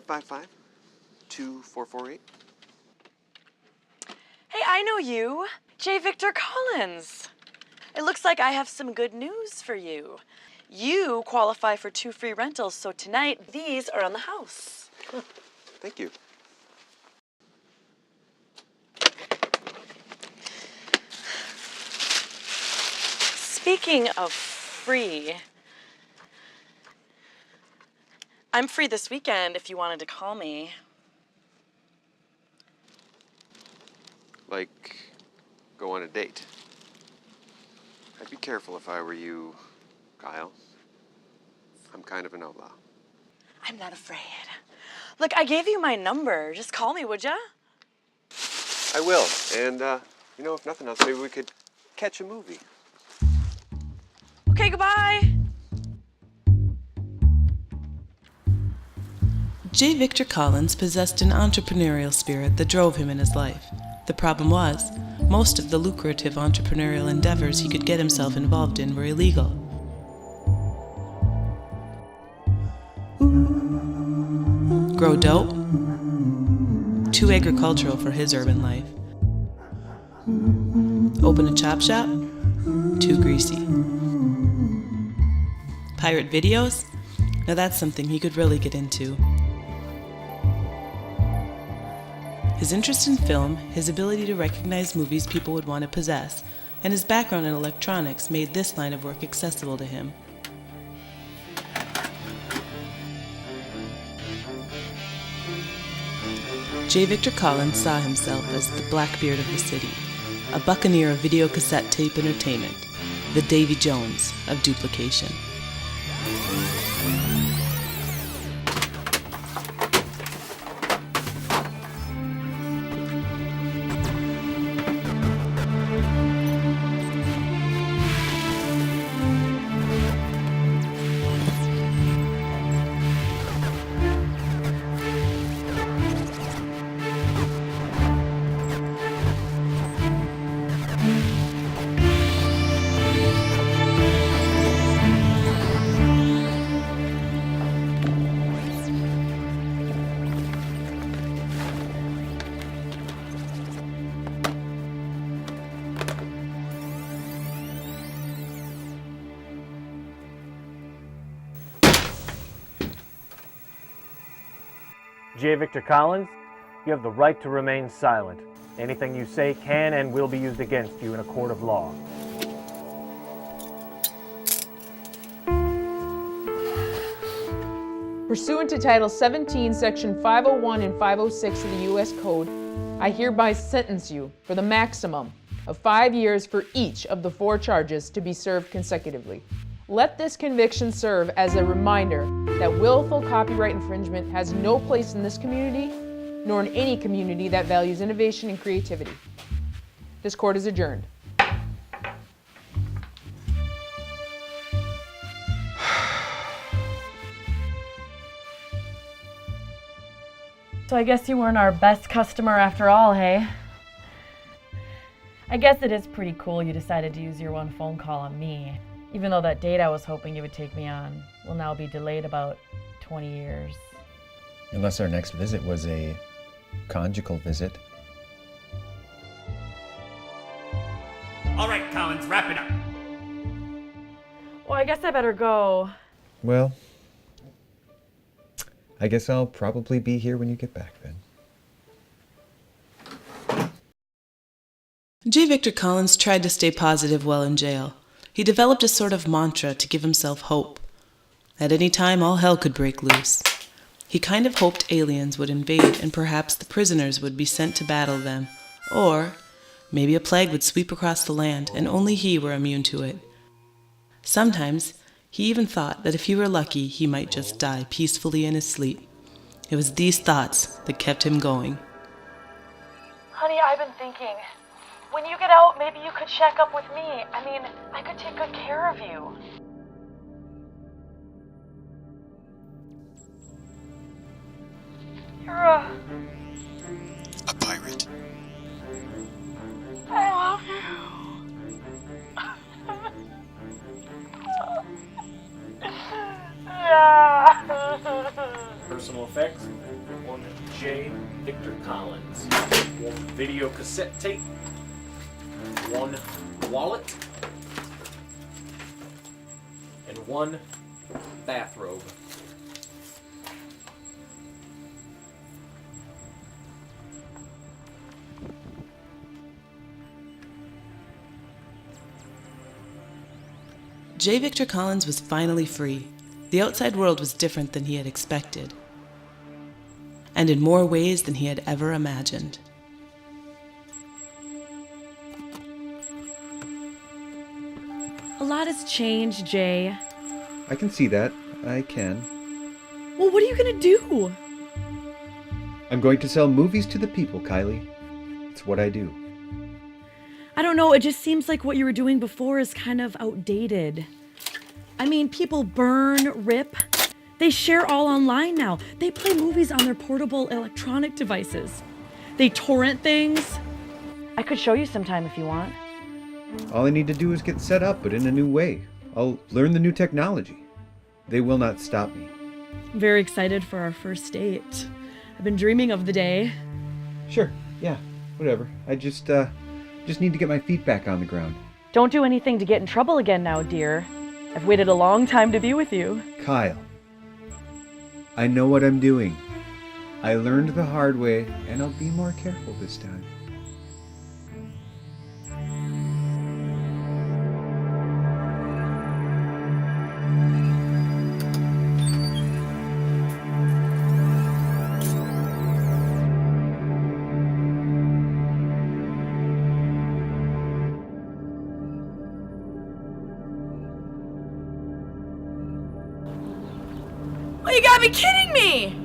555-2448. Hey, I know you. J. Victor Collins. It looks like I have some good news for you. You qualify for 2 free rentals, so tonight these are on the house. Thank you. Speaking of free, I'm free this weekend if you wanted to call me. Like, go on a date. I'd be careful if I were you, Kyle. I'm kind of an outlaw. I'm not afraid. Look, I gave you my number. Just call me, would ya? I will. And, if nothing else, maybe we could catch a movie. Okay, goodbye. J. Victor Collins possessed an entrepreneurial spirit that drove him in his life. The problem was, most of the lucrative entrepreneurial endeavors he could get himself involved in were illegal. Grow dope? Too agricultural for his urban life. Open a chop shop? Too greasy. Pirate videos? Now that's something he could really get into. His interest in film, his ability to recognize movies people would want to possess, and his background in electronics made this line of work accessible to him. J. Victor Collins saw himself as the Blackbeard of the city, a buccaneer of videocassette tape entertainment, the Davy Jones of duplication. J. Victor Collins, you have the right to remain silent. Anything you say can and will be used against you in a court of law. Pursuant to Title 17, Section 501 and 506 of the U.S. Code, I hereby sentence you for the maximum of 5 years for each of the 4 charges to be served consecutively. Let this conviction serve as a reminder that willful copyright infringement has no place in this community, nor in any community that values innovation and creativity. This court is adjourned. So I guess you weren't our best customer after all, hey? I guess it is pretty cool you decided to use your one phone call on me, even though that date I was hoping you would take me on will now be delayed about 20 years. Unless our next visit was a conjugal visit. All right, Collins, wrap it up. Well, I guess I better go. Well, I guess I'll probably be here when you get back then. J. Victor Collins tried to stay positive while in jail. He developed a sort of mantra to give himself hope. At any time, all hell could break loose. He kind of hoped aliens would invade and perhaps the prisoners would be sent to battle them. Or maybe a plague would sweep across the land and only he were immune to it. Sometimes, he even thought that if he were lucky, he might just die peacefully in his sleep. It was these thoughts that kept him going. Honey, I've been thinking. When you get out, maybe you could check up with me. I mean, I could take good care of you. You're a pirate? I love you. Yeah. Personal affairs. effect, one J. Victor Collins, one video cassette tape, one wallet, and one bathrobe. J. Victor Collins was finally free. The outside world was different than he had expected, and in more ways than he had ever imagined. A lot has changed, Jay. I can see that. I can. Well, what are you gonna do? I'm going to sell movies to the people, Kylie. It's what I do. I don't know, it just seems like what you were doing before is kind of outdated. I mean, people burn, rip. They share all online now. They play movies on their portable electronic devices. They torrent things. I could show you sometime if you want. All I need to do is get set up, but in a new way. I'll learn the new technology. They will not stop me. I'm very excited for our first date. I've been dreaming of the day. Sure, yeah, whatever. I just need to get my feet back on the ground. Don't do anything to get in trouble again now, dear. I've waited a long time to be with you. Kyle, I know what I'm doing. I learned the hard way, and I'll be more careful this time. Oh, you gotta be kidding me!